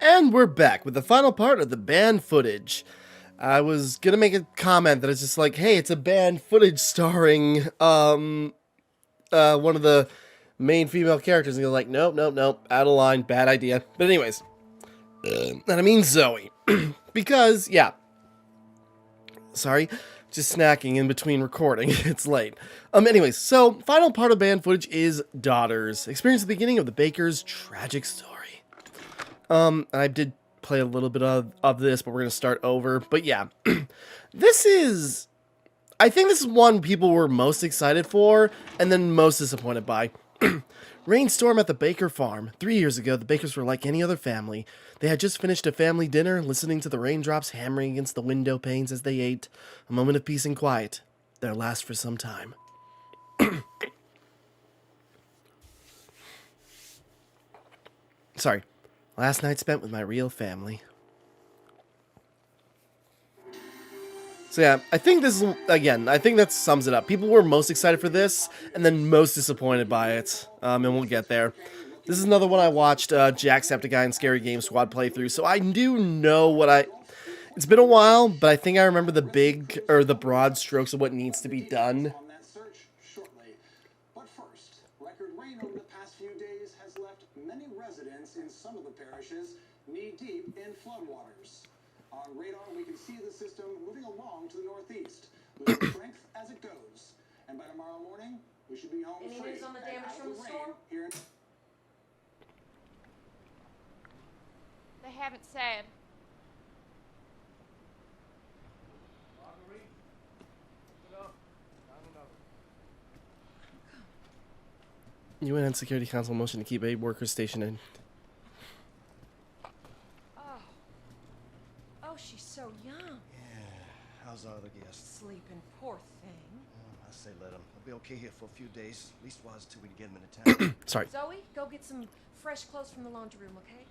And we're back with the final part of the banned footage. I was gonna make a comment that it's just like, hey, it's a banned footage starring one of the main female characters, and you're like, nope, nope, nope, out of line, bad idea. But anyways, and I mean Zoe, because yeah, sorry, just snacking in between recording. It's late. Anyways, so final part of banned footage is daughters. Experience the beginning of the Baker's tragic story. I did play a little bit of this, but we're gonna start over. But yeah, I think this is one people were most excited for, and then most disappointed by. Rainstorm at the Baker farm. 3 years ago, the Bakers were like any other family. They had just finished a family dinner, listening to the raindrops hammering against the window panes as they ate. A moment of peace and quiet. Their last for some time. Sorry. Last night spent with my real family. So yeah, I think this is, again, I think that sums it up. People were most excited for this, and then most disappointed by it. And we'll get there. This is another one I watched Jacksepticeye and Scary Game Squad playthrough, so I do know what it's been a while, but I think I remember the broad strokes of what needs to be done. But first, record rain over the past few days has left many residents in some of the parishes knee-deep in floodwaters. On radar, we can see the system moving along to the northeast, losing strength as it goes. And by tomorrow morning, we should be home free. Any news on the damage from the storm? They haven't said. UN Security Council motion to keep aid workers stationed in. Oh, she's so young. Yeah, how's our other guest? Sleeping, poor thing. Oh, I say let him. He'll be okay here for a few days. At least while it's till we get him into town. Sorry. Zoe, go get some fresh clothes from the laundry room, okay?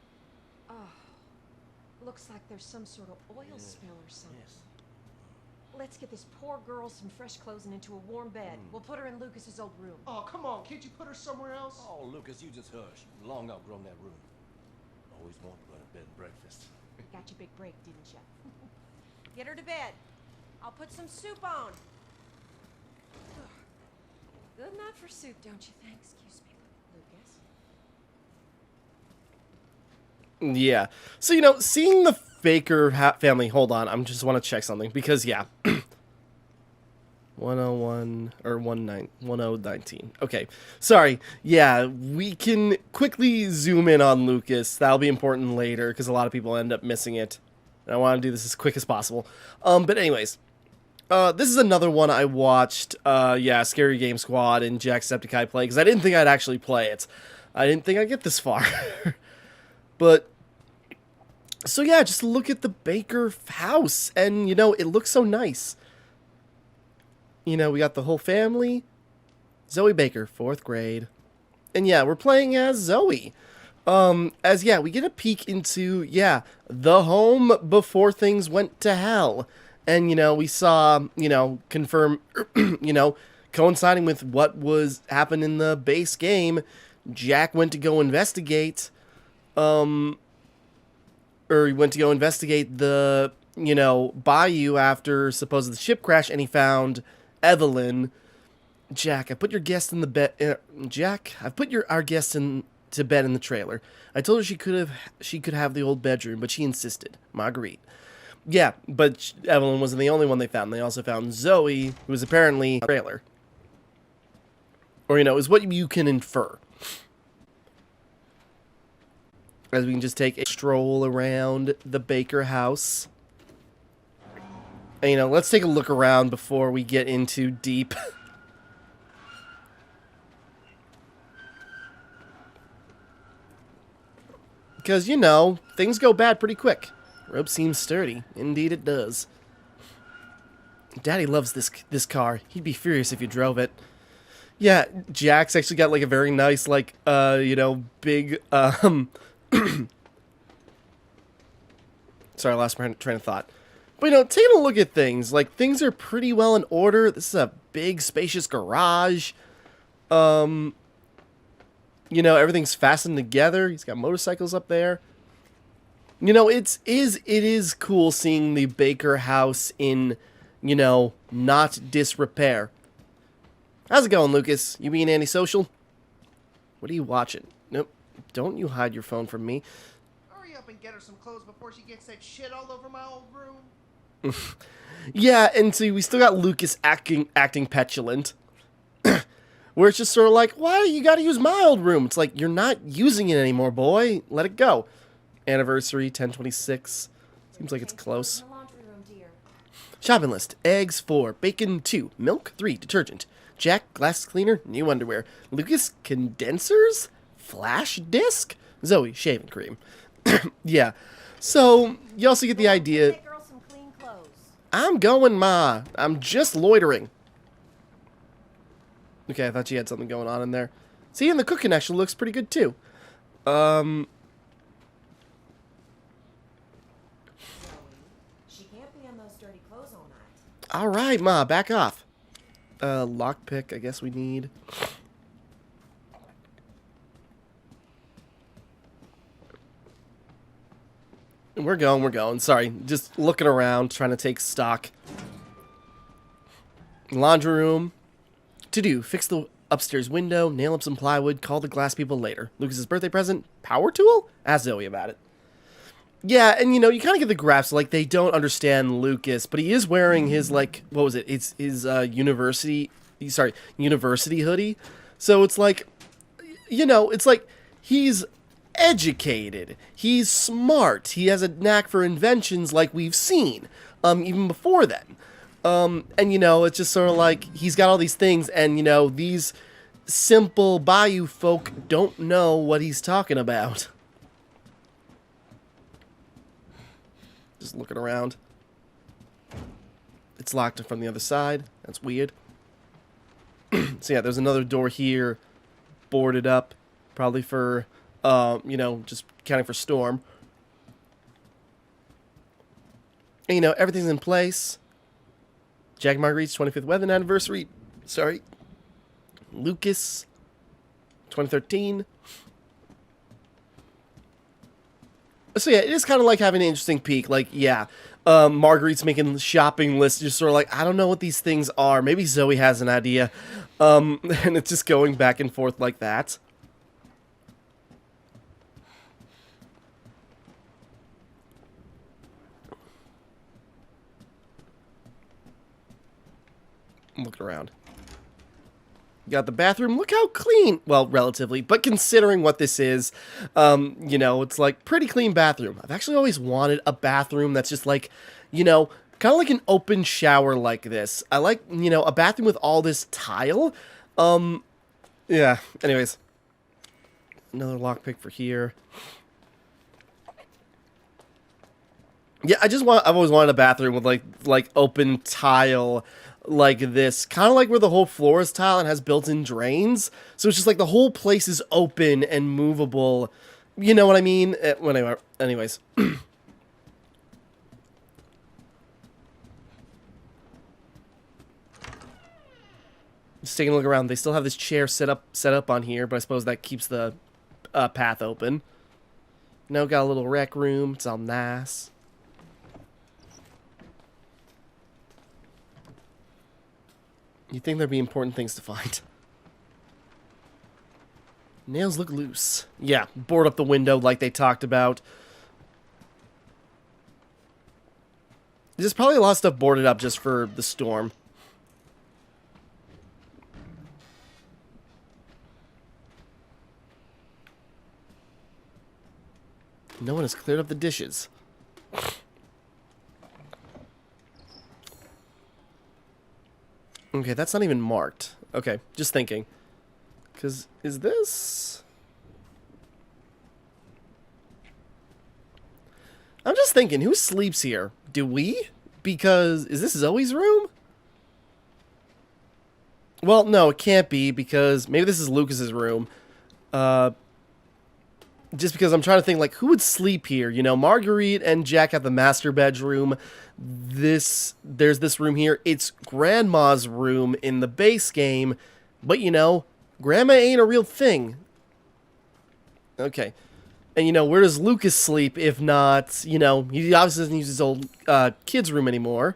Oh, looks like there's some sort of oil spill or something. Yes. Let's get this poor girl some fresh clothes and into a warm bed. We'll put her in Lucas's old room. Oh, come on. Can't you put her somewhere else? Oh, Lucas, you just hush. Long outgrown that room. Always wanted to go to bed and breakfast. Got your big break, didn't ya? Get her to bed. I'll put some soup on. Good enough for soup, don't you think? Excuse me, Lucas. Yeah. So, you know, seeing the Baker family, hold on, I just want to check something, because, yeah. 101, or 1019. Okay. Sorry. Yeah, we can quickly zoom in on Lucas. That'll be important later, because a lot of people end up missing it. And I want to do this as quick as possible. But anyways. This is another one I watched, yeah, Scary Game Squad and Jacksepticeye play, because I didn't think I'd actually play it. I didn't think I'd get this far. But, so yeah, just look at the Baker house, and, you know, it looks so nice. You know, we got the whole family. Zoe Baker, 4th grade. And yeah, we're playing as Zoe. Yeah, we get a peek into, yeah, the home before things went to hell. And, you know, we saw, you know, confirm, you know, coinciding with what happened in the base game, Jack went to go investigate, or he went to go investigate the, you know, bayou after supposed ship crash, and he found Evelyn. Jack, I put your guest in the bed. Jack, I've put our guest to bed in the trailer. I told her she could have the old bedroom, but she insisted. Marguerite. Yeah, but Evelyn wasn't the only one they found. They also found Zoe, who was apparently in the trailer. Or, you know, is what you can infer. As we can just take a stroll around the Baker house. And, you know, let's take a look around before we get into deep. Because, you know, things go bad pretty quick. Rope seems sturdy. Indeed it does. Daddy loves this car. He'd be furious if you drove it. Yeah, Jack's actually got, like, a very nice, like, you know, big, Sorry, I lost my train of thought. But, you know, taking a look at things, like, things are pretty well in order. This is a big, spacious garage. You know, everything's fastened together. He's got motorcycles up there. You know, it is cool seeing the Baker house in, you know, not disrepair. How's it going, Lucas? You being antisocial? What are you watching? Nope. Don't you hide your phone from me. Hurry up and get her some clothes before she gets that shit all over my old room. Yeah, and see, we still got Lucas acting petulant. Where it's just sort of like, why you gotta use my old room? It's like, you're not using it anymore, boy. Let it go. Anniversary, 1026. Seems like it's close. In the laundry room, dear. Shopping list. Eggs 4, bacon 2, milk 3, detergent. Jack, glass cleaner, new underwear. Lucas, condensers? Flash disc? Zoe, shaving cream. Yeah. So, you also get the idea. Get girl some clean clothes. I'm going, Ma. I'm just loitering. Okay, I thought she had something going on in there. See, and the cooking actually looks pretty good, too. She can't be in those dirty clothes all night. Alright, Ma, back off. Lockpick, I guess we need. We're going. Sorry, just looking around, trying to take stock. Laundry room. To do, fix the upstairs window, nail up some plywood, call the glass people later. Lucas's birthday present, power tool? Ask Zoe about it. Yeah, and you know, you kind of get the grasp, like, they don't understand Lucas, but he is wearing his, like, what was it? It's his, university hoodie. So it's like, you know, it's like, he's educated. He's smart. He has a knack for inventions like we've seen, even before then. And, you know, it's just sort of like, he's got all these things, and, you know, these simple bayou folk don't know what he's talking about. Just looking around. It's locked from the other side. That's weird. So yeah, there's another door here, boarded up, probably for, you know, just counting for storm. And, you know, everything's in place. Jack Marguerite's 25th wedding anniversary. Sorry. Lucas, 2013. So yeah, it is kind of like having an interesting peek. Like, yeah, Marguerite's making shopping lists, just sort of like, I don't know what these things are. Maybe Zoe has an idea. And it's just going back and forth like that. Looking around. Got the bathroom. Look how clean. Well, relatively, but considering what this is, you know, it's like pretty clean bathroom. I've actually always wanted a bathroom that's just like, you know, kind of like an open shower like this. I like, you know, a bathroom with all this tile. Yeah. Anyways, another lockpick for here. Yeah, I've always wanted a bathroom with like open tile. Like this, kind of like where the whole floor is tile and has built-in drains, so it's just like the whole place is open and movable. You know what I mean? Well, anyways. Just taking a look around. They still have this chair set up on here, but I suppose that keeps the path open. Now got a little rec room. It's all nice. You'd think there'd be important things to find. Nails look loose. Yeah, board up the window like they talked about. There's probably a lot of stuff boarded up just for the storm. No one has cleared up the dishes. Okay, that's not even marked. Okay, just thinking. Because, is this... I'm just thinking, who sleeps here? Do we? Because, is this Zoe's room? Well, no, it can't be, because maybe this is Lucas's room. Just because I'm trying to think, like, who would sleep here? You know, Marguerite and Jack have the master bedroom. There's this room here. It's Grandma's room in the base game. But, you know, Grandma ain't a real thing. Okay. And, you know, where does Lucas sleep if not, you know, he obviously doesn't use his old kid's room anymore.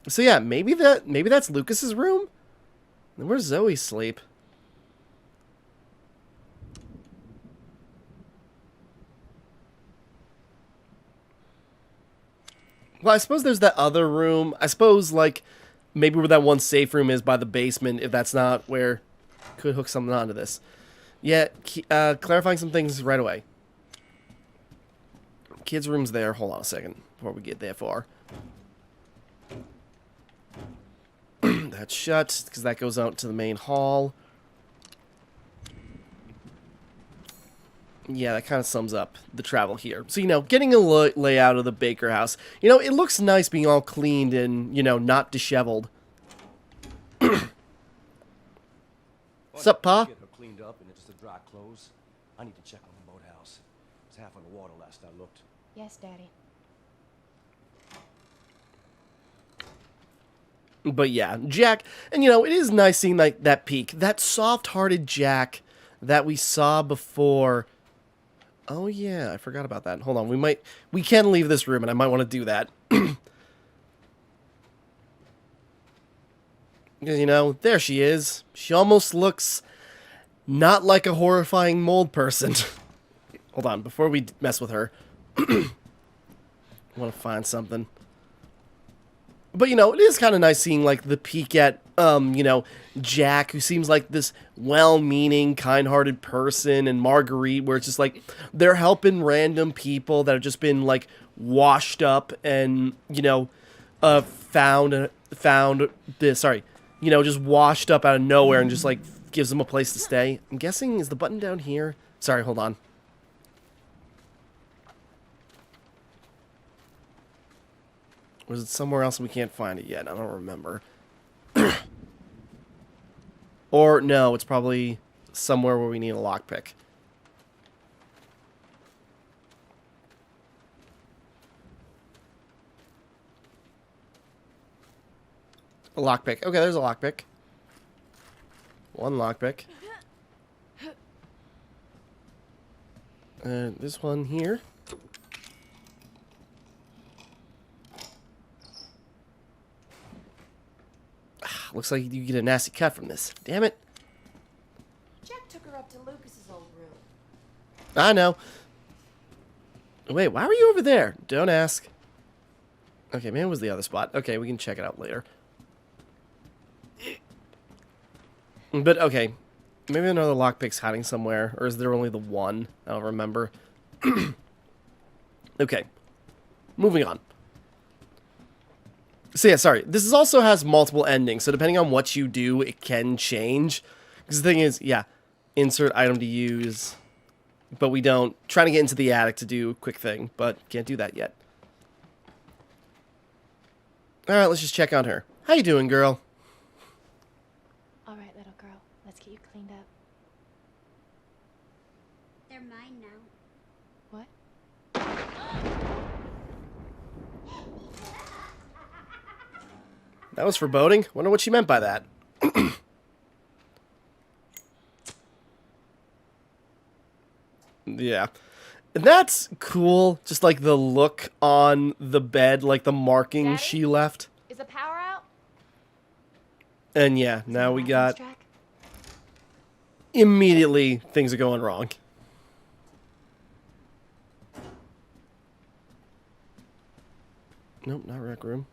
So, yeah, maybe that's Lucas's room? Then where's Zoe sleep? Well, I suppose there's that other room. I suppose, like, maybe where that one safe room is by the basement, if that's not where... Could hook something onto this. Yeah, clarifying some things right away. Kids' room's there. Hold on a second before we get that far. That's shut, because that goes out to the main hall. Yeah, that kind of sums up the travel here. So, you know, getting a layout of the Baker house. You know, it looks nice being all cleaned and, you know, not disheveled. What's up, Pa? Get her cleaned up and it's the dry clothes. I need to check on the boathouse. It's half underwater last I looked. Yes, Daddy. But yeah, Jack, and you know, it is nice seeing like that peak, that soft-hearted Jack that we saw before. Oh yeah, I forgot about that. Hold on, we can leave this room, and I might want to do that. Because, you know, there she is. She almost looks not like a horrifying mold person. Hold on, before we mess with her. I want to find something. But, you know, it is kind of nice seeing, like, the peek at, you know, Jack, who seems like this well-meaning, kind-hearted person, and Marguerite, where it's just, like, they're helping random people that have just been, like, washed up and, you know, you know, just washed up out of nowhere and just, like, gives them a place to stay. I'm guessing, is the button down here? Sorry, hold on. Or is it somewhere else and we can't find it yet? I don't remember. Or, no, it's probably somewhere where we need a lockpick. A lockpick. Okay, there's a lockpick. One lockpick. This one here. Looks like you get a nasty cut from this. Damn it. Jack took her up to Lucas's old room. I know. Wait, why were you over there? Don't ask. Okay, maybe it was the other spot. Okay, we can check it out later. But, okay. Maybe another lockpick's hiding somewhere. Or is there only the one? I don't remember. Okay. Moving on. So yeah, sorry. This also has multiple endings, so depending on what you do, it can change. Because the thing is, yeah, insert item to use, but we don't. Trying to get into the attic to do a quick thing, but can't do that yet. All right, let's just check on her. How you doing, girl? All right, little girl. Let's get you cleaned up. They're mine now. What? That was foreboding. Wonder what she meant by that. Yeah. And that's cool. Just like the look on the bed, like the marking Daddy? she left. Is the power out? And yeah, now we got... Jack? Immediately, things are going wrong. Nope, not rec room.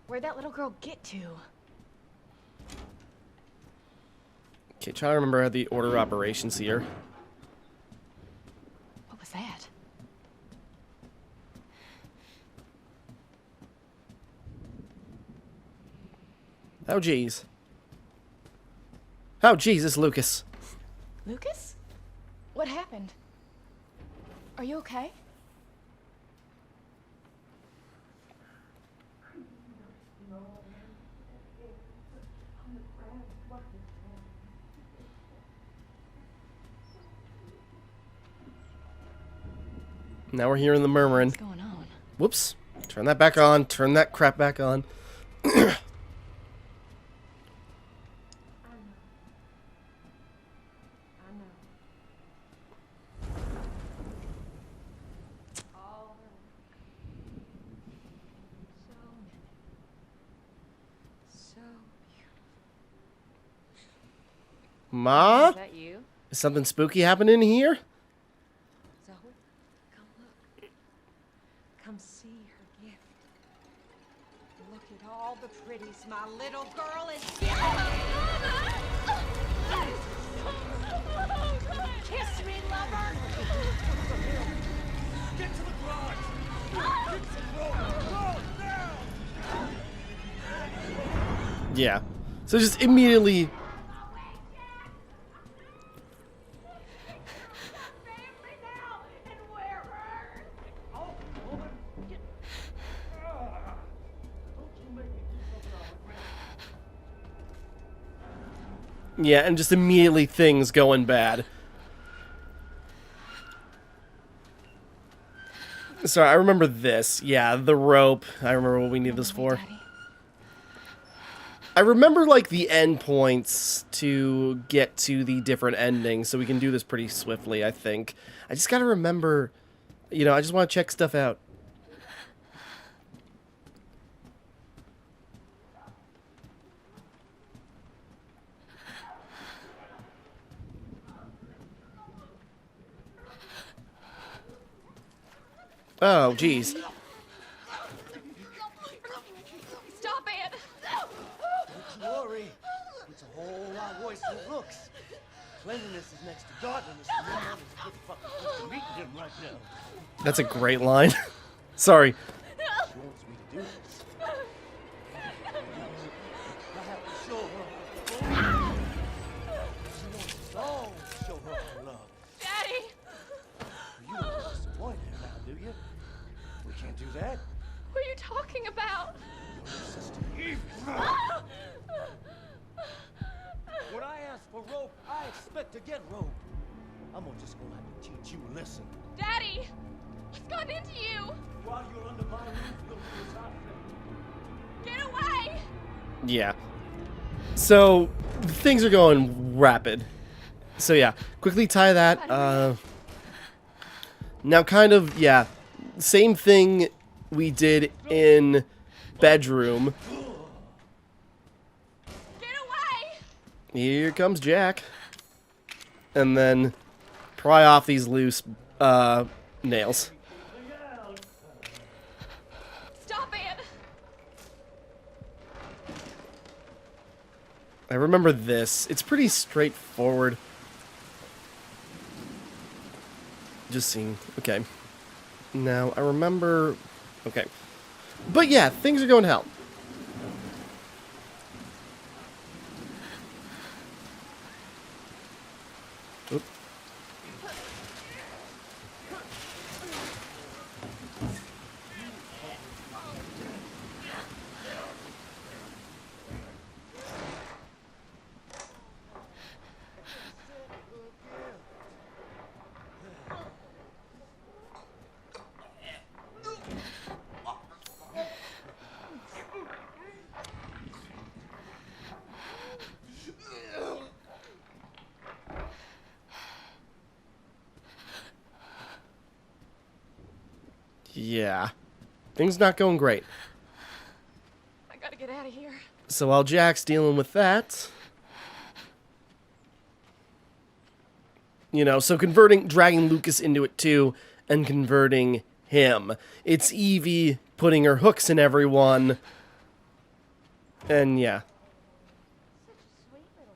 Where'd that little girl get to? Okay, trying to remember the order of operations here. What was that? Oh, jeez. Oh, Jesus, Lucas. Lucas? What happened? Are you okay? Now we're hearing the murmuring. What's going on? Whoops. Turn that back on. Turn that crap back on. Ma? Is that you? Is something spooky happening here? Zoe, come look. Come see her gift. Look at all the pretties my little girl is Kiss me, lover! Get to the garage! Get to the road! Go now! Yeah. So just immediately... Yeah, and just immediately things going bad. Sorry, I remember this. Yeah, the rope. I remember what we need this for. Daddy. I remember, like, the endpoints to get to the different endings, so we can do this pretty swiftly, I think. I just gotta remember, you know, I just want to check stuff out. Oh, jeez. Stop it! Don't you worry. It's a whole lot worse than it looks. Cleanliness is next to godliness, and your mother's a good fucking close to meeting him right now. That's a great line. Sorry. She wants me to do this. I have to show her. She wants us all to show her our love. Daddy! You don't get disappointed now, do you? We can't do that. What are you talking about? Your sister Eve. When I ask for rope, I expect to get rope. I'm just gonna have to teach you a lesson. Daddy! What's gotten into you? While you're under my roof, you'll do as I say. Get away! Yeah. So, things are going rapid. So yeah, quickly tie that. Now kind of, yeah, same thing we did in bedroom. Get away! Here comes Jack. And then pry off these loose nails. Stop it! I remember this. It's pretty straightforward. Just seeing. Okay. Now, I remember... Okay. But yeah, things are going to hell. Oop. Yeah. Things not going great. I gotta get out of here. So while Jack's dealing with that... You know, so dragging Lucas into it too, and converting him. It's Evie putting her hooks in everyone. And yeah. Such a sweet little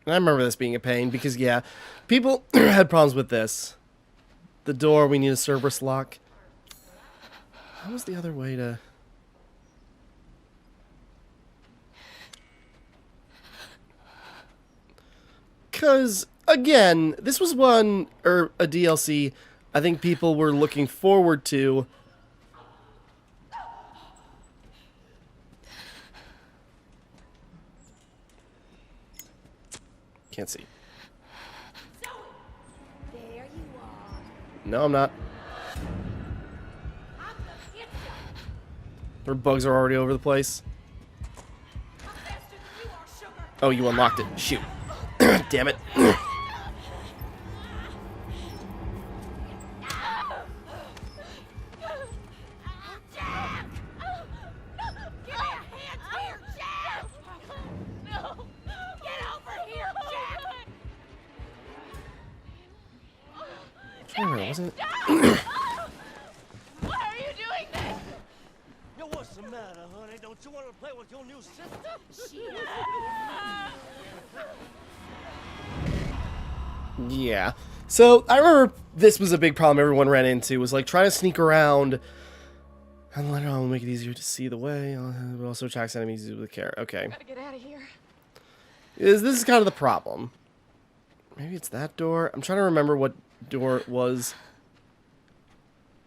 thing. I remember this being a pain because, yeah, people had problems with this. The door, we need a Cerberus lock. How was the other way to... Because, again, this was one, or a DLC, I think people were looking forward to. Can't see. There you are. No, I'm not. I'm gonna get you. Her bugs are already over the place. I'm faster than you are, sugar. Oh, you unlocked it. Shoot. Damn it. Get out. Wait, wasn't it? Why are you doing this? Yo, what's the matter, honey? Don't you want to play with your new sister? Yeah. So I remember this was a big problem everyone ran into, was like trying to sneak around and later on make it easier to see the way, but also attracts enemies with care. Okay. Gotta get out of here. This is kind of the problem. Maybe it's that door. I'm trying to remember what door it was.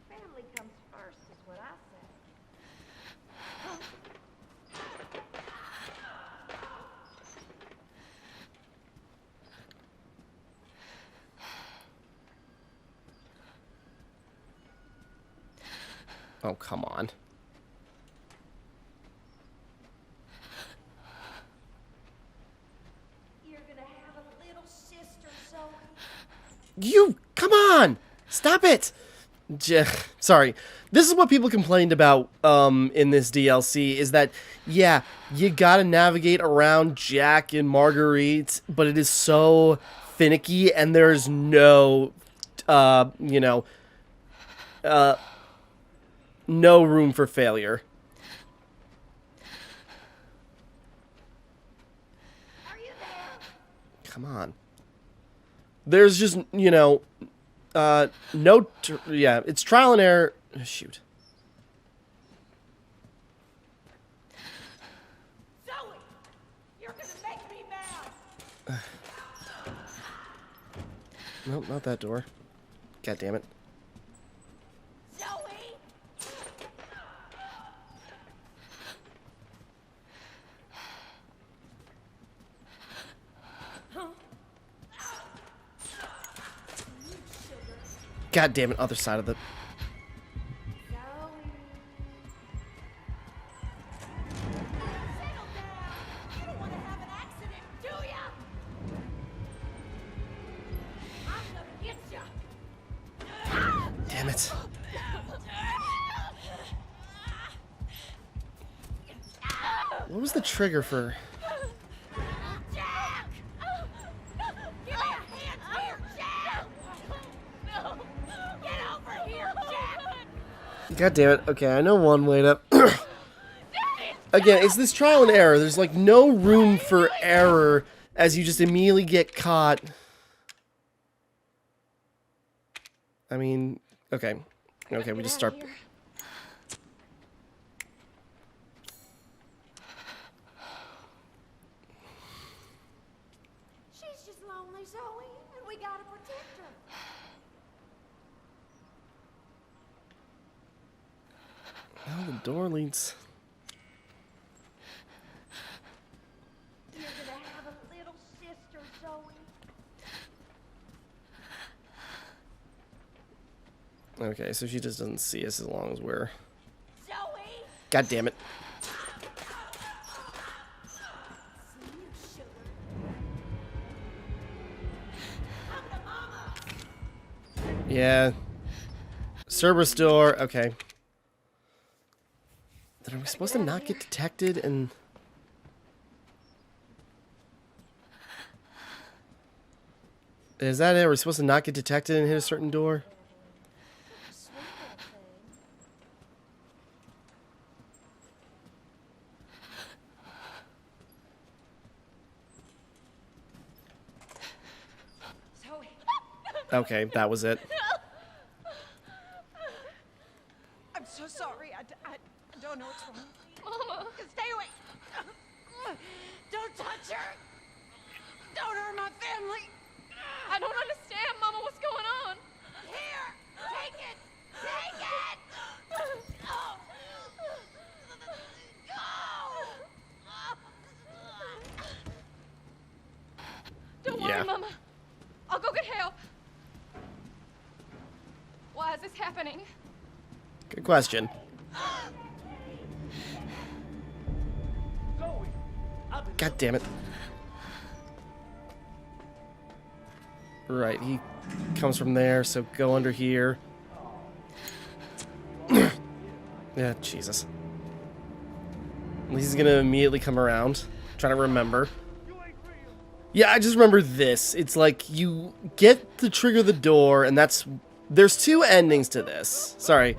Family comes first, is what I say. Oh, come on. You're gonna have a little sister, Zoe. You, come on! Stop it! Sorry. This is what people complained about in this DLC, is that, yeah, you gotta navigate around Jack and Marguerite, but it is so finicky and there's no, you know, no room for failure. Are you there? Come on. There's just, you know, no, yeah, it's trial and error. Shoot. Zoe! You're gonna make me mad! Nope, not that door. God damn it. Zoe! God damn it, other side of the... Zoe! Settle down! You don't want to have an accident, do ya? I'm gonna get ya! Damn it. What was the trigger for... Jack! Give me a hand here, Jack! No! Get over here, Jack! God damn it. Okay, I know one way to... Again, it's this trial and error. There's like no room for error as you just immediately get caught. I mean, okay. Okay, we just start... She's just lonely, Zoe, and we gotta protect her. Oh, the door leads... You're gonna have a little sister, Zoe. Okay, so she just doesn't see us as long as we're... Zoe! God damn it. See you, sugar. Come to Mama! Yeah. Cerberus door. Okay. Then are we supposed to not get detected and... Is that it? Are we supposed to not get detected and hit a certain door? Sweet little thing. Zoe! Okay, that was it. I'm so sorry. I don't know what's wrong. Mama! Stay away! Don't touch her! Don't hurt my family! I don't understand, Mama. What's going on? Here! Take it! Take it! Oh. Don't worry, Yeah. Mama. I'll go get help. Why is this happening? Good question. Zoe, I've been God damn it. Right, he comes from there, so go under here. Yeah, Jesus. He's gonna immediately come around. Trying to remember. Yeah, I just remember this. It's like you get to trigger the door, and that's there's two endings to this. Sorry.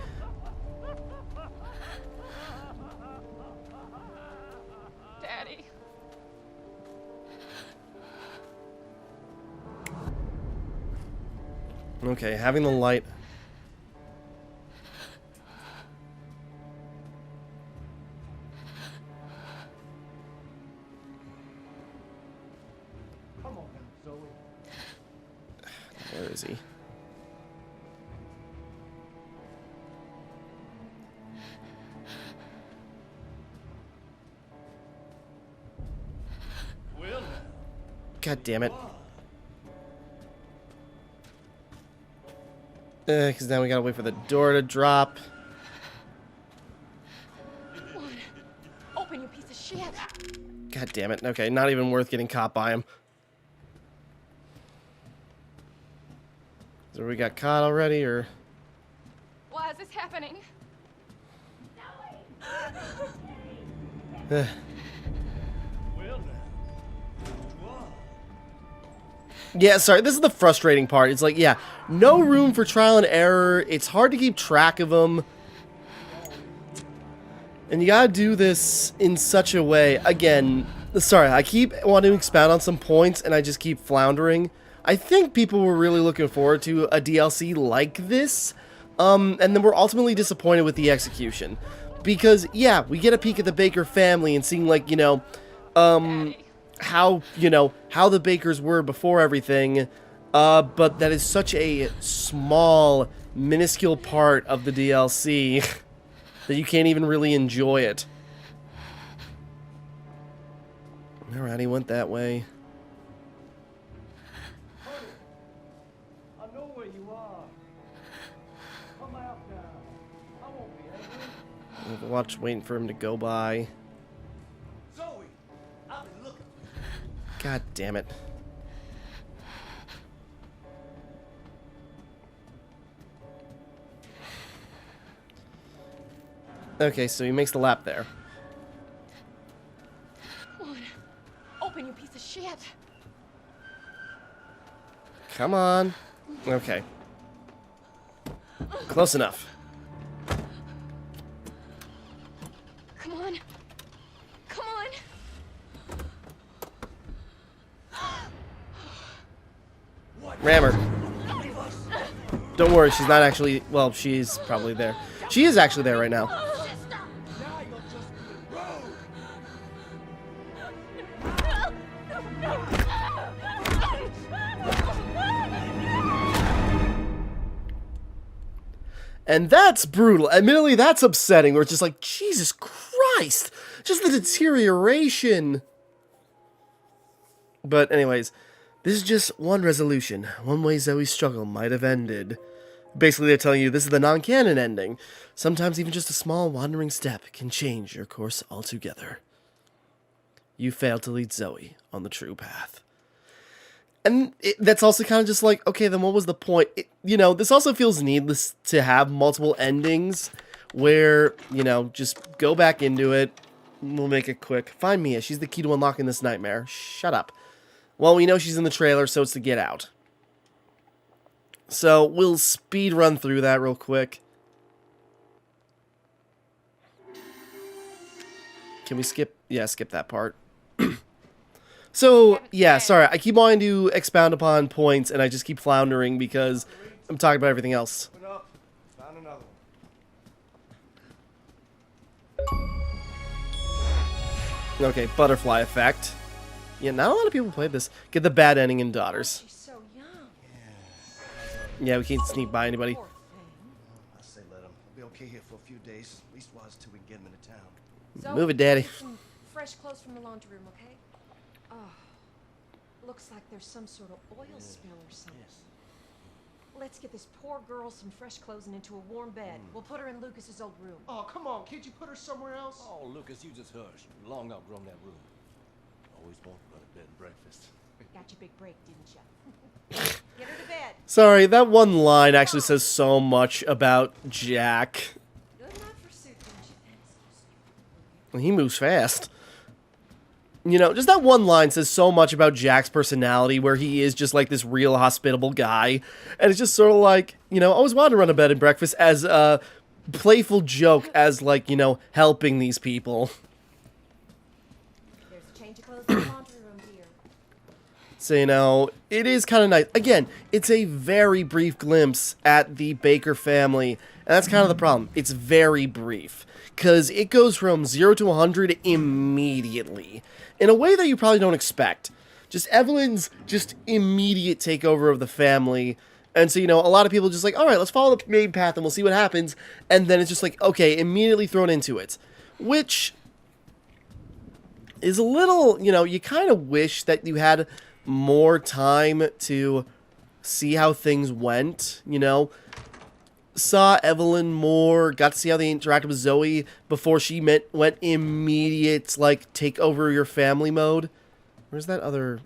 Daddy. Okay, having the light. Come on, Zoe. Where is he? Well, now. God damn it. Because now we gotta wait for the door to drop. Open, you piece of shit. God damn it. Okay, not even worth getting caught by him. So we got caught already, or... Why is this happening? Eh. Well, now. What? Yeah, sorry, this is the frustrating part. It's like, yeah, no room for trial and error. It's hard to keep track of them. And you gotta do this in such a way. Again, sorry, I keep wanting to expound on some points, and I just keep floundering. I think people were really looking forward to a DLC like this, and then we're ultimately disappointed with the execution. Because, yeah, we get a peek at the Baker family and seeing, like, you know, how the Bakers were before everything, but that is such a small, minuscule part of the DLC that you can't even really enjoy it. Alright, he went that way. I know where you are. Come out now. I won't be angry. Watch, waiting for him to go by. Zoe, I've been looking for you. God damn it. Okay, so he makes the lap there. Open, you piece of shit. Come on. Okay. Close enough. Come on. Come on. Ram her. Don't worry, she's not actually... Well, she's probably there. She is actually there right now. Now you're just being rude. And that's brutal. Admittedly, that's upsetting. Where it's just like, Jesus Christ! Just the deterioration. But anyways, this is just one resolution. One way Zoe's struggle might have ended. Basically, they're telling you this is the non-canon ending. Sometimes even just a small wandering step can change your course altogether. You failed to lead Zoe on the true path. And that's also kind of just like, okay, then what was the point? You know, this also feels needless to have multiple endings where, you know, just go back into it. We'll make it quick. Find Mia. She's the key to unlocking this nightmare. Shut up. Well, we know she's in the trailer, so it's to get out. So we'll speed run through that real quick. Can we skip? Yeah, skip that part. So, yeah, sorry, I keep wanting to expound upon points, and I just keep floundering because I'm talking about everything else. Open up. Found another one. Okay, butterfly effect. Yeah, not a lot of people played this. Get the bad ending in Daughters. She's so young. Yeah, we can't sneak by anybody. Poor thing. I say let him. I'll be okay here for a few days. At least while till we can get him into town. Zoe, Move it, Daddy. get some fresh clothes from the laundry room, okay? Oh, looks like there's some sort of oil spill or something. Yes. Let's get this poor girl some fresh clothes and into a warm bed. We'll put her in Lucas's old room. Oh, come on. Can't you put her somewhere else? Oh, Lucas, you just hush. You long outgrown that room. Always want to go to bed and breakfast. Got your big break, didn't you? Get her to bed. Sorry, that one line actually says so much about Jack. Good enough for soup, don't you think? He moves fast. You know, just that one line says so much about Jack's personality, where he is just like this real hospitable guy. And it's just sort of like, you know, always wanted to run a bed and breakfast as a playful joke, as like, you know, helping these people. There's a change of clothes in the laundry room, dear. So, you know, it is kind of nice. Again, it's a very brief glimpse at the Baker family. And that's kind of the problem. It's very brief. Because it goes from 0 to 100 immediately. In a way that you probably don't expect. Just Evelyn's just immediate takeover of the family. And so, you know, a lot of people just like, alright, let's follow the main path and we'll see what happens. And then it's just like, okay, immediately thrown into it. Which is a little, you know, you kind of wish that you had more time to see how things went, you know. Saw Evelyn more, got to see how they interacted with Zoe before she went immediate, like, take over your family mode. Where's that other...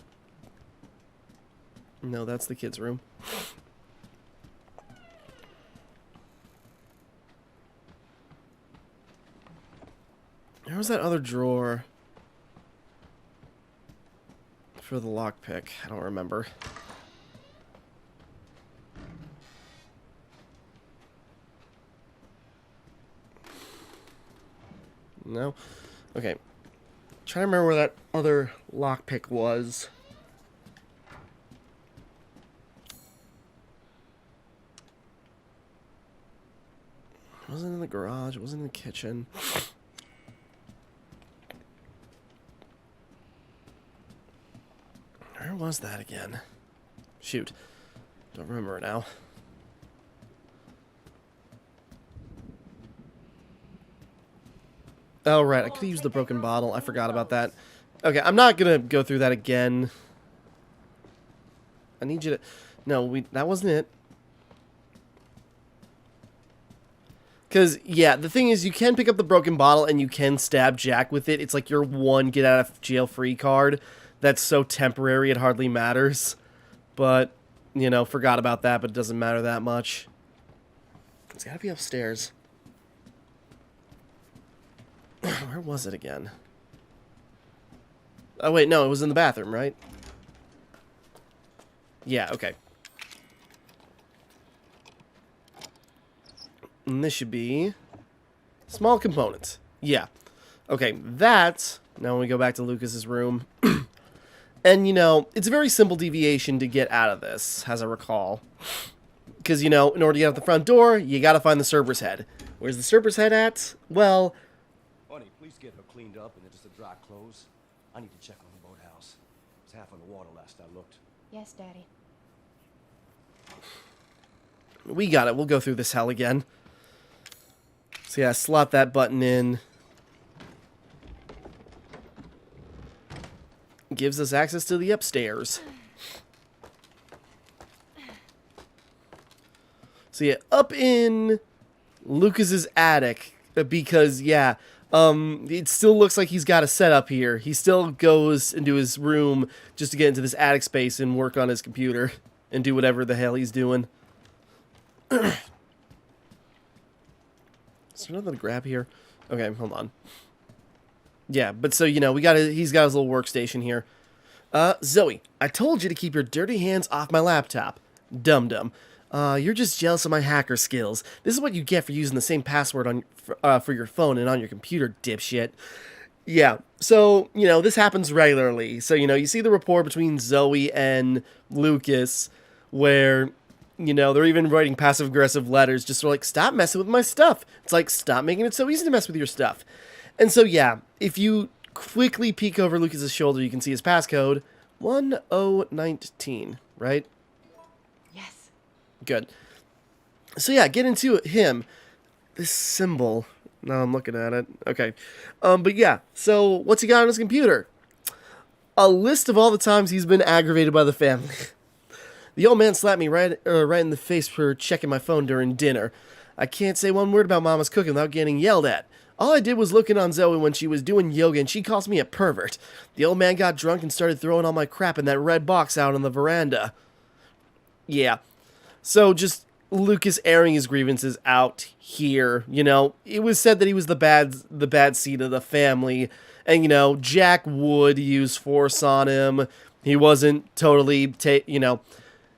No, that's the kids' room. Where was that other drawer? For the lockpick, I don't remember. No? Okay. Trying to remember where that other lockpick was. It wasn't in the garage. It wasn't in the kitchen. Where was that again? Shoot. Don't remember now. Oh, right. I could have used the broken bottle. I forgot about that. Okay, I'm not going to go through that again. I need you to... No, that wasn't it. Because, yeah, the thing is, you can pick up the broken bottle and you can stab Jack with it. It's like your one get-out-of-jail-free card. That's so temporary, it hardly matters. But, you know, forgot about that, but it doesn't matter that much. It's got to be upstairs. Where was it again? Oh, wait, no, it was in the bathroom, right? Yeah, okay. And this should be... small components. Yeah. Okay, that... Now when we go back to Lucas's room... and, you know, it's a very simple deviation to get out of this, as I recall. Because, you know, in order to get out the front door, you gotta find the server's head. Where's the server's head at? Well... Honey, please get her cleaned up and just the dry clothes. I need to check on the boathouse. It's half on the water last I looked. Yes, Daddy. We got it. We'll go through this hell again. So yeah, slot that button in. Gives us access to the upstairs. So yeah, up in Lucas's attic, because yeah, it still looks like he's got a setup here. He still goes into his room just to get into this attic space and work on his computer and do whatever the hell he's doing. Is there nothing to grab here? Okay, hold on. Yeah, but so, you know, he's got his little workstation here. Zoe, I told you to keep your dirty hands off my laptop. Dum-dum. You're just jealous of my hacker skills. This is what you get for using the same password on for your phone and on your computer, dipshit. Yeah, so, you know, this happens regularly. So, you know, you see the rapport between Zoe and Lucas where... You know, they're even writing passive-aggressive letters just sort of like, stop messing with my stuff. It's like, stop making it so easy to mess with your stuff. And so, yeah, if you quickly peek over Lucas's shoulder, you can see his passcode, 1019, right? Yes. Good. So, yeah, get into him. This symbol. Now I'm looking at it. Okay. But, yeah, so what's he got on his computer? A list of all the times he's been aggravated by the family. The old man slapped me right in the face for checking my phone during dinner. I can't say one word about Mama's cooking without getting yelled at. All I did was look in on Zoe when she was doing yoga and she calls me a pervert. The old man got drunk and started throwing all my crap in that red box out on the veranda. Yeah. So just Lucas airing his grievances out here. You know, it was said that he was the bad seed of the family, and you know, Jack would use force on him. He wasn't totally, you know,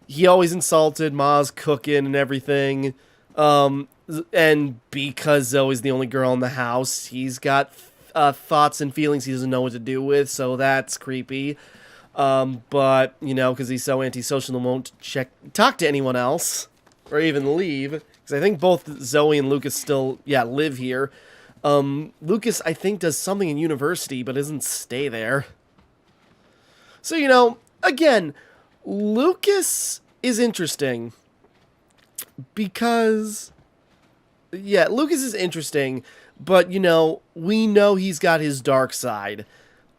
he always insulted Ma's cooking and everything. And because Zoe's the only girl in the house, he's got thoughts and feelings he doesn't know what to do with, so that's creepy. But, you know, because he's so antisocial and won't talk to anyone else, or even leave, because I think both Zoe and Lucas still, live here. Lucas, I think, does something in university, but doesn't stay there. So, you know, again, Lucas is interesting because, Lucas is interesting, but, you know, we know he's got his dark side.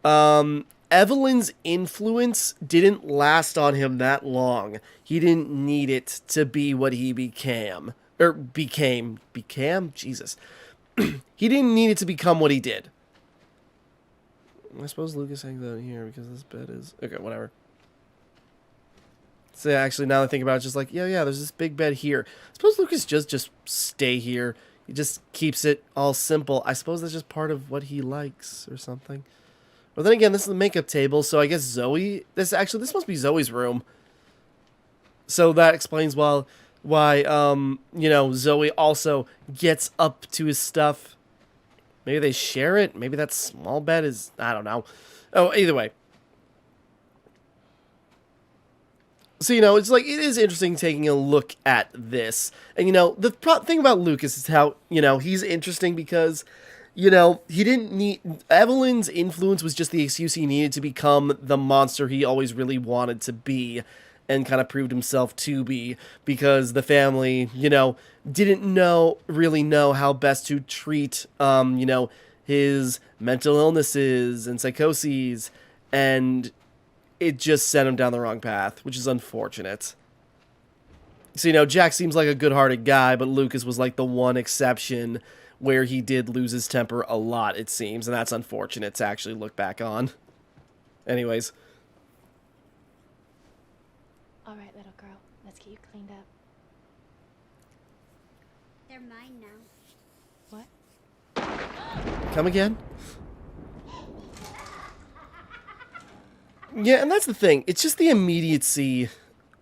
Evelyn's influence didn't last on him that long. He didn't need it to be what he became. Jesus. He didn't need it to become what he did. I suppose Lucas hangs out here because this bed is... Okay, whatever. So yeah, actually, now that I think about it, it's just like, yeah, there's this big bed here. I suppose Lucas just stay here. He just keeps it all simple. I suppose that's just part of what he likes or something. Well, then again, this is the makeup table, so I guess Zoe... This must be Zoe's room. So that explains why you know, Zoe also gets up to his stuff. Maybe they share it. Maybe that small bed is... I don't know. Oh, either way. So, you know, it's like, it is interesting taking a look at this. And, you know, the thing about Lucas is how, you know, he's interesting because, you know, he didn't need... Evelyn's influence was just the excuse he needed to become the monster he always really wanted to be. And kind of proved himself to be, because the family, you know, didn't really know how best to treat, you know, his mental illnesses and psychoses, and it just sent him down the wrong path, which is unfortunate. So, you know, Jack seems like a good-hearted guy, but Lucas was like the one exception where he did lose his temper a lot, it seems, and that's unfortunate to actually look back on. Anyways. All right, little girl. Let's get you cleaned up. They're mine now. What? Come again? Yeah, and that's the thing. It's just the immediacy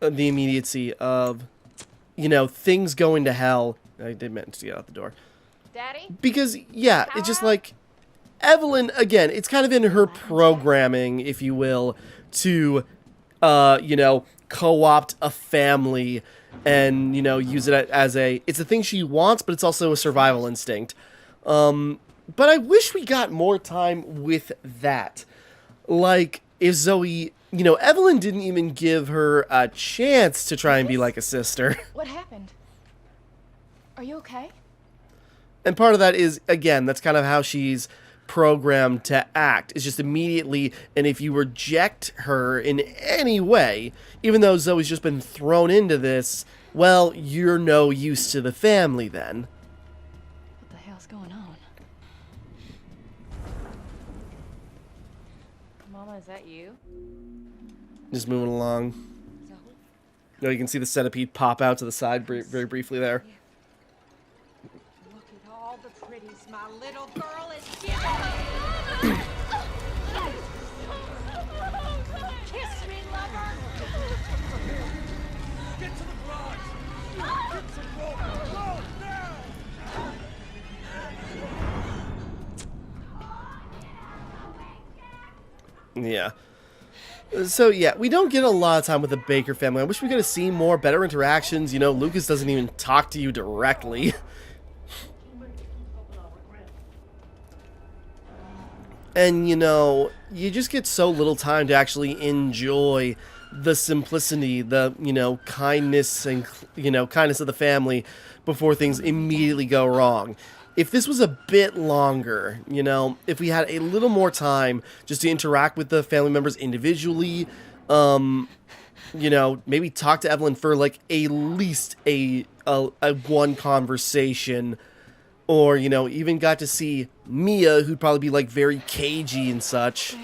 of, you know, things going to hell. I did meant to get out the door. Daddy? Because, yeah, it's just like, Evelyn, again, it's kind of in her programming, if you will, to, you know, co-opt a family and, you know, use it as it's a thing she wants, but it's also a survival instinct. But I wish we got more time with that. Like, if Zoe, you know, Evelyn didn't even give her a chance to try and be like a sister. What happened? Are you okay? And part of that is, again, that's kind of how she's programmed to act. It's just immediately, and if you reject her in any way, even though Zoe's just been thrown into this, well, you're no use to the family then. What the hell's going on? Mama, is that you? Just moving along. Zoe? You know, you can see the centipede pop out to the side very briefly there. Look at all the pretties my little girl is giving me. Kiss me, lover. Get to the garage! Get some rope! Go, now! Yeah. So, yeah, we don't get a lot of time with the Baker family. I wish we could have seen more, better interactions. You know, Lucas doesn't even talk to you directly. And, you know, you just get so little time to actually enjoy the simplicity, the, you know, kindness and, you know, kindness of the family before things immediately go wrong. If this was a bit longer, you know, if we had a little more time just to interact with the family members individually, you know, maybe talk to Evelyn for like at least a one conversation, or, you know, even got to see Mia, who'd probably be like very cagey and such.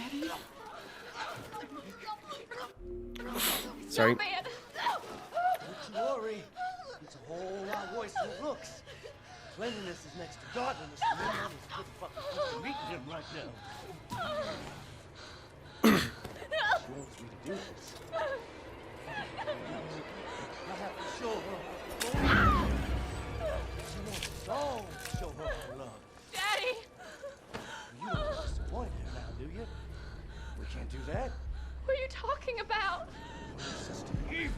Sorry. Don't you worry. It's a whole Cleanliness is next to godliness. Remember, there's a good fucking person meeting him right now. She wants me to do this. I have to show her. She wants us all to show her our love. Daddy! You don't look disappointed now, do you? We can't do that. What are you talking about? Sister Eve.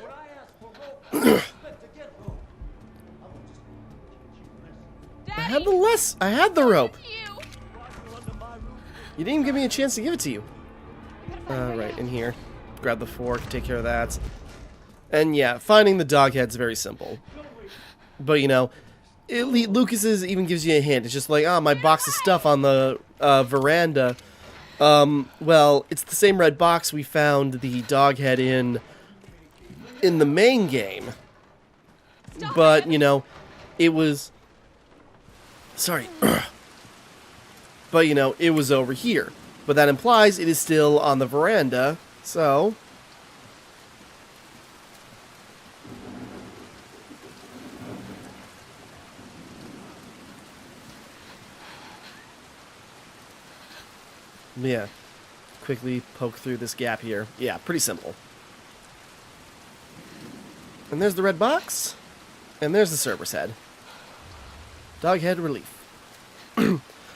When I ask for rope, I expect to get rope. I won't just keep you listen. I had the rope. You! You're under my roof. You didn't even give me a chance to give it to you. I gotta find a way Right, out. in here. Grab the fork, take care of that. And yeah, finding the dog head's very simple. But you know, Lucas's even gives you a hint. It's just like, oh, my box of stuff on the veranda. Well, it's the same red box we found the dog head in the main game. But, you know, it was... Sorry. But, you know, it was over here. But that implies it is still on the veranda, so... Yeah. Quickly poke through this gap here. Yeah, pretty simple. And there's the red box. And there's the Cerberus head. Dog head relief.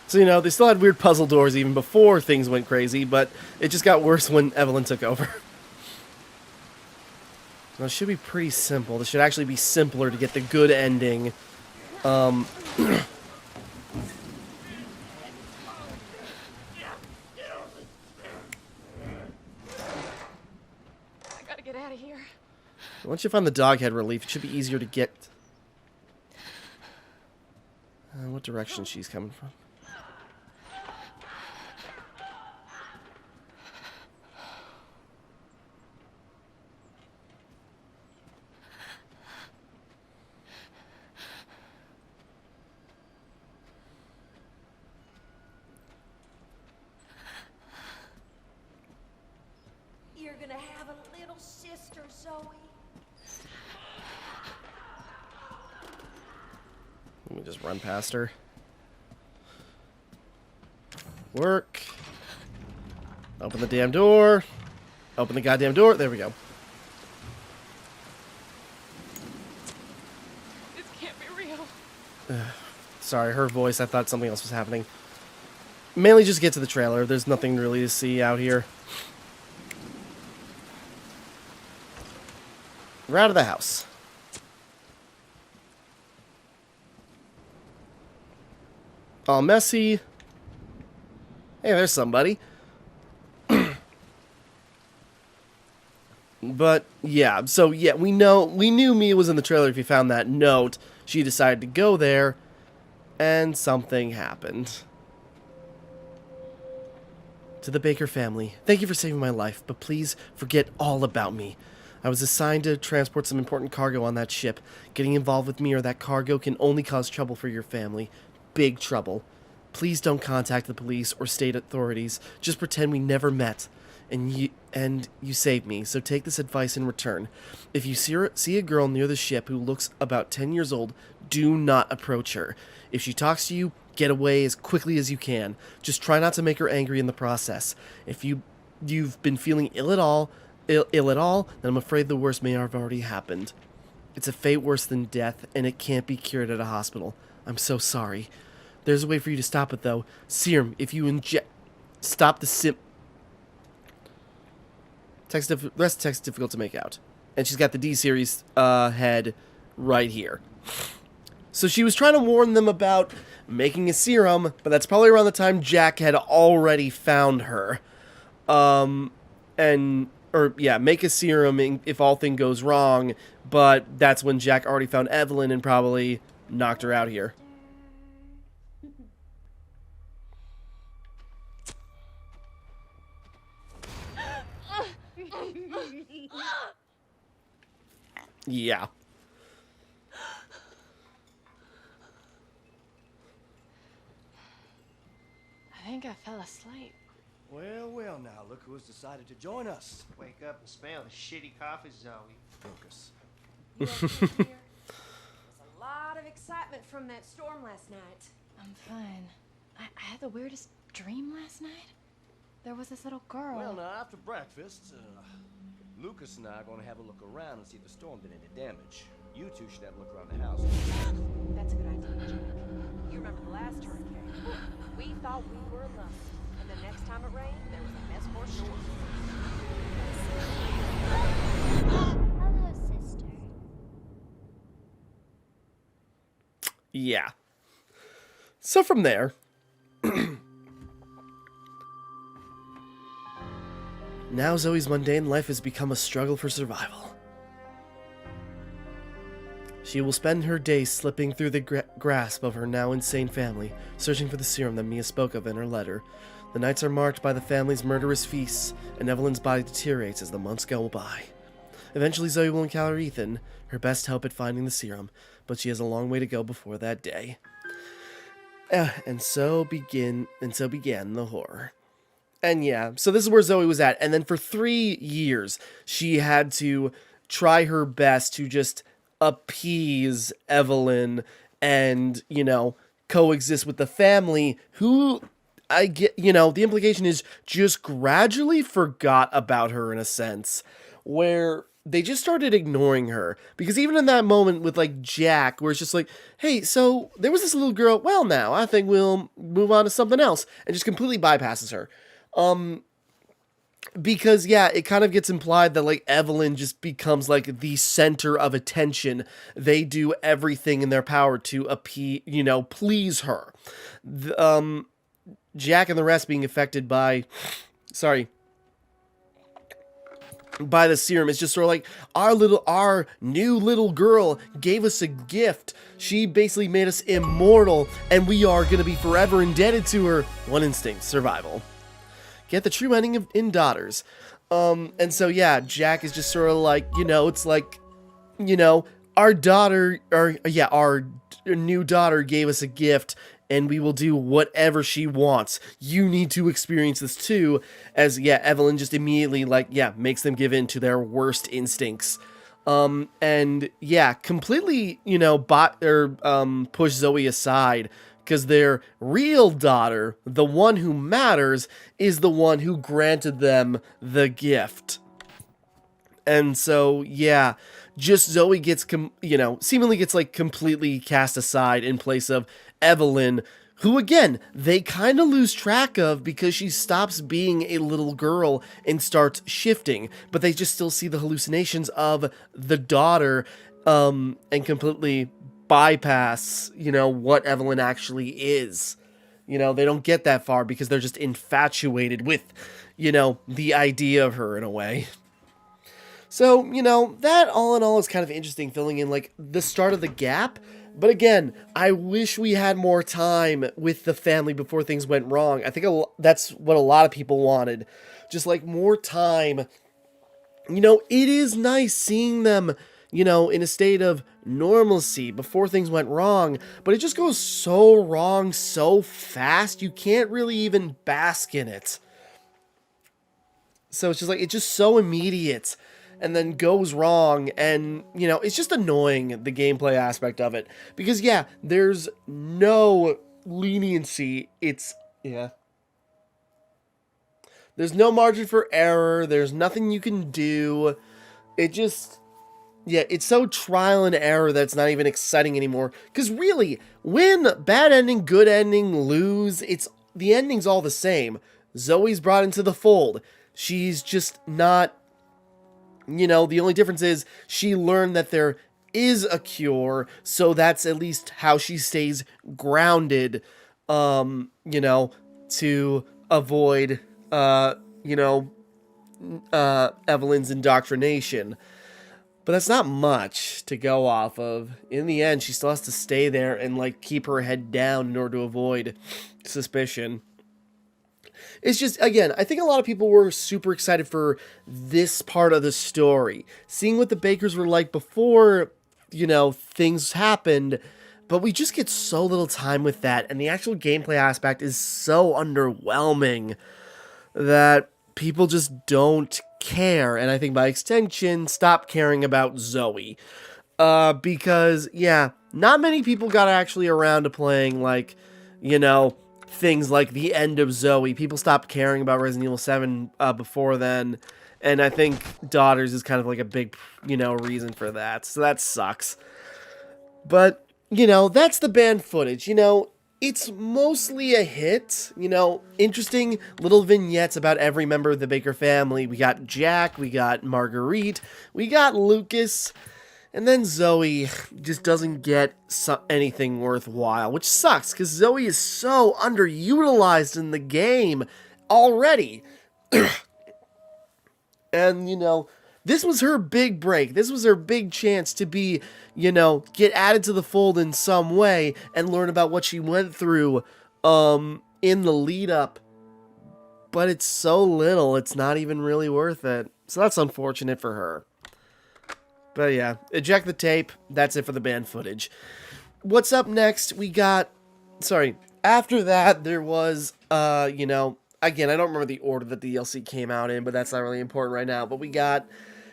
So, you know, they still had weird puzzle doors even before things went crazy, but it just got worse when Evelyn took over. Now, it should be pretty simple. This should actually be simpler to get the good ending. I gotta get out of here. Once you find the dog head relief, it should be easier to get... what direction she's coming from. You're gonna have a little sister, Zoe. Let me just run past her. Work. Open the damn door. Open the goddamn door. There we go. This can't be real. Sorry, her voice. I thought something else was happening. Mainly just get to the trailer. There's nothing really to see out here. We're out of the house. All messy. Hey, there's somebody. But yeah, so yeah, we knew Mia was in the trailer if you found that note. She decided to go there, and something happened. To the Baker family, thank you for saving my life, but please forget all about me. I was assigned to transport some important cargo on that ship. Getting involved with me or that cargo can only cause trouble for your family. Big trouble. Please don't contact the police or state authorities. Just pretend we never met. And you saved me, so take this advice in return. If you see a girl near the ship who looks about 10 years old, do not approach her. If she talks to you, get away as quickly as you can. Just try not to make her angry in the process. If you've been feeling ill at all, then I'm afraid the worst may have already happened. It's a fate worse than death, and it can't be cured at a hospital. I'm so sorry. There's a way for you to stop it, though. Serum, if you inject... Stop the the rest of the text is difficult to make out. And she's got the D-series head right here. So she was trying to warn them about making a serum, but that's probably around the time Jack had already found her. Make a serum if all thing goes wrong, but that's when Jack already found Evelyn and probably knocked her out here. Yeah. I think I fell asleep. Well, well, now, look who has decided to join us. Wake up and smell the shitty coffee, Zoe. Focus. You okay, dear? There's a lot of excitement from that storm last night. I'm fine. I had the weirdest dream last night. There was this little girl. Well, now, after breakfast, Lucas and I are going to have a look around and see if the storm did any damage. You two should have a look around the house. That's a good idea, Jack. You remember the last hurricane? We thought we were alone, and the next time it rained, there was a mess more storm. Hello, sister. Yeah. So from there, now Zoe's mundane life has become a struggle for survival. She will spend her days slipping through the grasp of her now insane family, searching for the serum that Mia spoke of in her letter. The nights are marked by the family's murderous feasts, and Evelyn's body deteriorates as the months go by. Eventually Zoe will encounter Ethan, her best hope at finding the serum, but she has a long way to go before that day. And so began the horror. And yeah, so this is where Zoe was at. And then for 3 years, she had to try her best to just appease Evelyn and, coexist with the family who, I get, the implication is just gradually forgot about her in a sense, where they just started ignoring her. Because even in that moment with, Jack, where it's just like, hey, so there was this little girl, well, now, I think we'll move on to something else, and just completely bypasses her. Because, yeah, it kind of gets implied that, Evelyn just becomes, the center of attention. They do everything in their power to please her. Jack and the rest being affected by the serum. It's just sort of like, our new little girl gave us a gift. She basically made us immortal, and we are going to be forever indebted to her. One instinct, survival. Get the true ending in Daughters. And so, yeah, Jack is just sort of like, it's like, our new daughter gave us a gift, and we will do whatever she wants. You need to experience this too, as, Evelyn just immediately, makes them give in to their worst instincts. And, completely, push Zoe aside, because their real daughter, the one who matters, is the one who granted them the gift. And so, just Zoe gets, seemingly gets, completely cast aside in place of Evelyn, who, again, they kind of lose track of because she stops being a little girl and starts shifting. But they just still see the hallucinations of the daughter, and completely bypass, what Evelyn actually is. They don't get that far because they're just infatuated with, the idea of her in a way. So, that all in all is kind of interesting, filling in, the start of the gap. But again, I wish we had more time with the family before things went wrong. I think that's what a lot of people wanted. Just, more time. It is nice seeing them, in a state of normalcy before things went wrong, but it just goes so wrong so fast, you can't really even bask in it. So it's just it's just so immediate, and then goes wrong, and, it's just annoying, the gameplay aspect of it. Because, there's no leniency, there's no margin for error, there's nothing you can do, it just... it's so trial and error that it's not even exciting anymore. Because really, when bad ending, good ending lose, the ending's all the same. Zoe's brought into the fold. She's just not, the only difference is she learned that there is a cure, so that's at least how she stays grounded, to avoid, Evelyn's indoctrination. But that's not much to go off of. In the end, she still has to stay there and, keep her head down in order to avoid suspicion. It's just, again, I think a lot of people were super excited for this part of the story. Seeing what the Bakers were like before, things happened. But we just get so little time with that. And the actual gameplay aspect is so underwhelming that people just don't care, and I think by extension, stop caring about Zoe. Because, yeah, not many people got actually around to playing, like, you know, things like the end of Zoe. People stopped caring about Resident Evil 7 before then, and I think Daughters is kind of like a big, you know, reason for that, so that sucks. But, you know, that's the banned footage, you know, it's mostly a hit, you know, interesting little vignettes about every member of the Baker family. We got Jack, we got Marguerite, we got Lucas, and then Zoe just doesn't get anything worthwhile, which sucks, because Zoe is so underutilized in the game already. And, you know, this was her big break. This was her big chance to be, you know, get added to the fold in some way and learn about what she went through in the lead up. But it's so little, it's not even really worth it. So that's unfortunate for her. But yeah, eject the tape. That's it for the banned footage. What's up next? We got... Sorry. After that, there was, you know... Again, I don't remember the order that the DLC came out in, but that's not really important right now. But we got,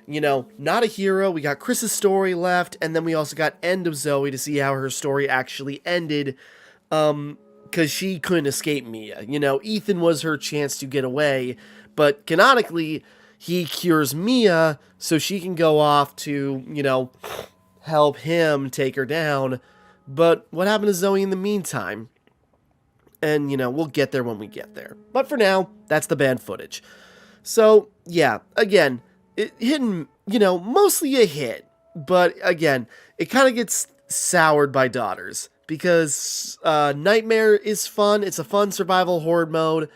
you know, Not a Hero. We got Chris's story left. And then we also got End of Zoe to see how her story actually ended. Because she couldn't escape Mia. You know, Ethan was her chance to get away. But canonically, he cures Mia so she can go off to, you know, help him take her down. But what happened to Zoe in the meantime? And, you know, we'll get there when we get there. But for now, that's the banned footage. So, yeah, again, hitting, you know, mostly a hit. But, again, it kind of gets soured by Daughters. Because Nightmare is fun. It's a fun survival horde mode.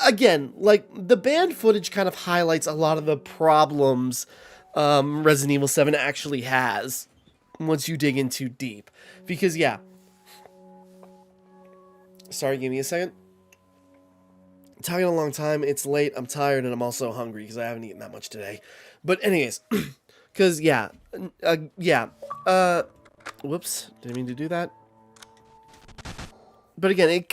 Again, like, the banned footage kind of highlights a lot of the problems Resident Evil 7 actually has once you dig in too deep. Because, yeah. Sorry, give me a second. I'm talking a long time, it's late, I'm tired, and I'm also hungry because I haven't eaten that much today. But anyways, because, yeah, whoops, didn't mean to do that. But again,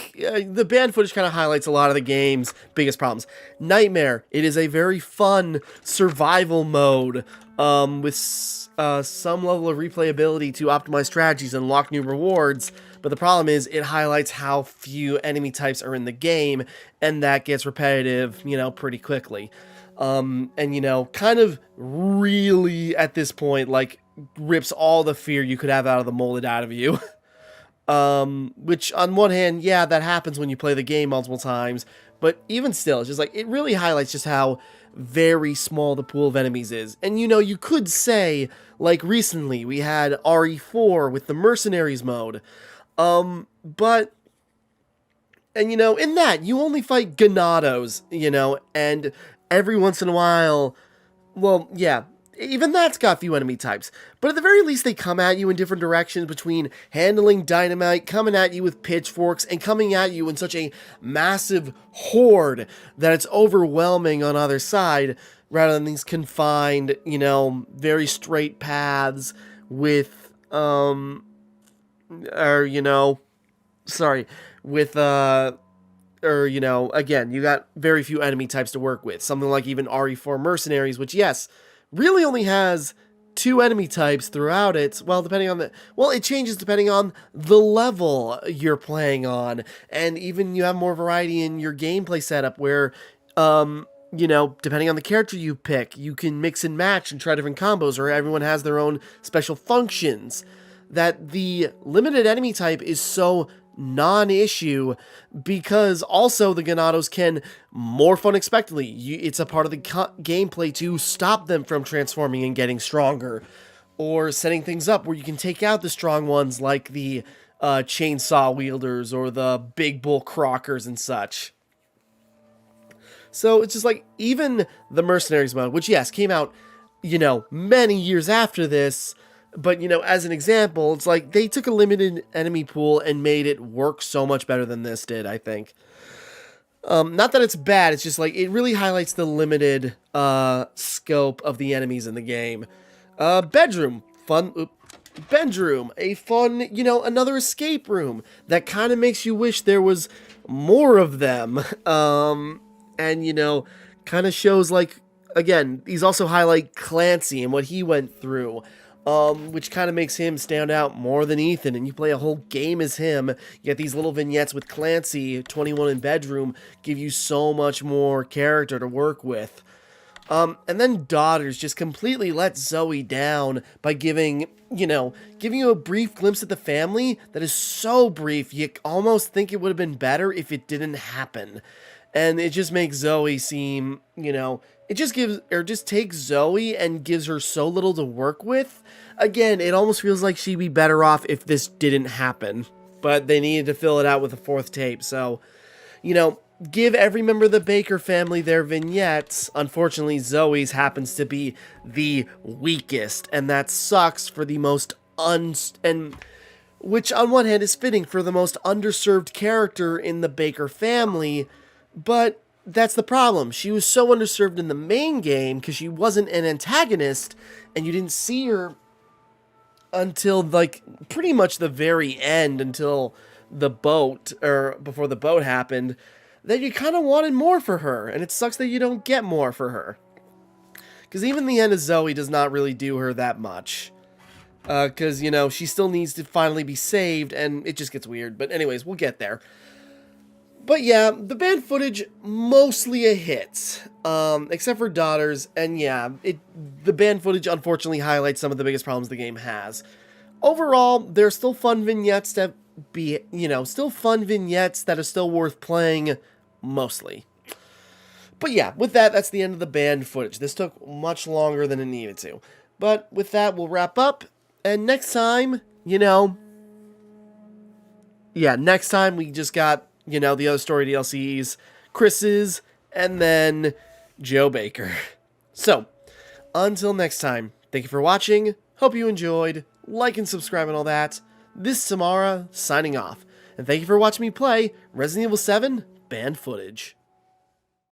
the banned footage kind of highlights a lot of the game's biggest problems. Nightmare, it is a very fun survival mode with some level of replayability to optimize strategies and unlock new rewards. But the problem is it highlights how few enemy types are in the game, and that gets repetitive, you know, pretty quickly. And, you know, kind of really, at this point, like, rips all the fear you could have out of the molded out of you. Which, on one hand, yeah, that happens when you play the game multiple times, but even still, it's just like, it really highlights just how very small the pool of enemies is. And, you know, you could say, like, recently, we had RE4 with the Mercenaries mode, but, and, you know, in that, you only fight Ganados, you know, and every once in a while, well, yeah, even that's got few enemy types, but at the very least they come at you in different directions between handling dynamite, coming at you with pitchforks, and coming at you in such a massive horde that it's overwhelming on either side, rather than these confined, you know, very straight paths with, you know, again, you got very few enemy types to work with. Something like even RE4 Mercenaries, which, yes, really only has 2 enemy types throughout it. Well, it changes depending on the level you're playing on. And even you have more variety in your gameplay setup where, you know, depending on the character you pick, you can mix and match and try different combos, or everyone has their own special functions. That the limited enemy type is so non-issue because also the Ganados can morph unexpectedly. It's a part of the gameplay to stop them from transforming and getting stronger, or setting things up where you can take out the strong ones like the chainsaw wielders or the big bull crockers and such. So it's just like, even the Mercenaries mode, which, yes, came out, you know, many years after this, but, you know, as an example, it's like they took a limited enemy pool and made it work so much better than this did, I think. Not that it's bad, it's just like, it really highlights the limited scope of the enemies in the game. Bedroom. Bedroom. A fun, you know, another escape room that kind of makes you wish there was more of them. And, you know, kind of shows, like, again, these also highlight Clancy and what he went through. which kind of makes him stand out more than Ethan, and you play a whole game as him. You get these little vignettes with Clancy, 21 in bedroom, give you so much more character to work with. And then Daughters just completely let Zoe down by giving you a brief glimpse at the family that is so brief, you almost think it would have been better if it didn't happen. And it just makes Zoe seem, it just takes Zoe and gives her so little to work with. Again, it almost feels like she'd be better off if this didn't happen. But they needed to fill it out with a fourth tape, so, give every member of the Baker family their vignettes. Unfortunately, Zoe's happens to be the weakest, and that sucks for the most which on one hand is fitting for the most underserved character in the Baker family, but that's the problem. She was so underserved in the main game because she wasn't an antagonist, and you didn't see her until, like, pretty much the very end, until the boat, or before the boat happened, that you kind of wanted more for her, and it sucks that you don't get more for her. Because even the end of Zoe does not really do her that much. Because, she still needs to finally be saved, and it just gets weird. But anyways, we'll get there. But yeah, the band footage, mostly a hit. Except for Daughters, and yeah, the band footage unfortunately highlights some of the biggest problems the game has. Overall, there's still fun vignettes that still fun vignettes that are still worth playing, mostly. But yeah, with that, that's the end of the band footage. This took much longer than it needed to. But with that, we'll wrap up. And next time, next time we just got, the other story DLCs, Chris's, and then Joe Baker. So, until next time, thank you for watching. Hope you enjoyed. Like and subscribe and all that. This is Timmara, signing off. And thank you for watching me play Resident Evil 7 band footage.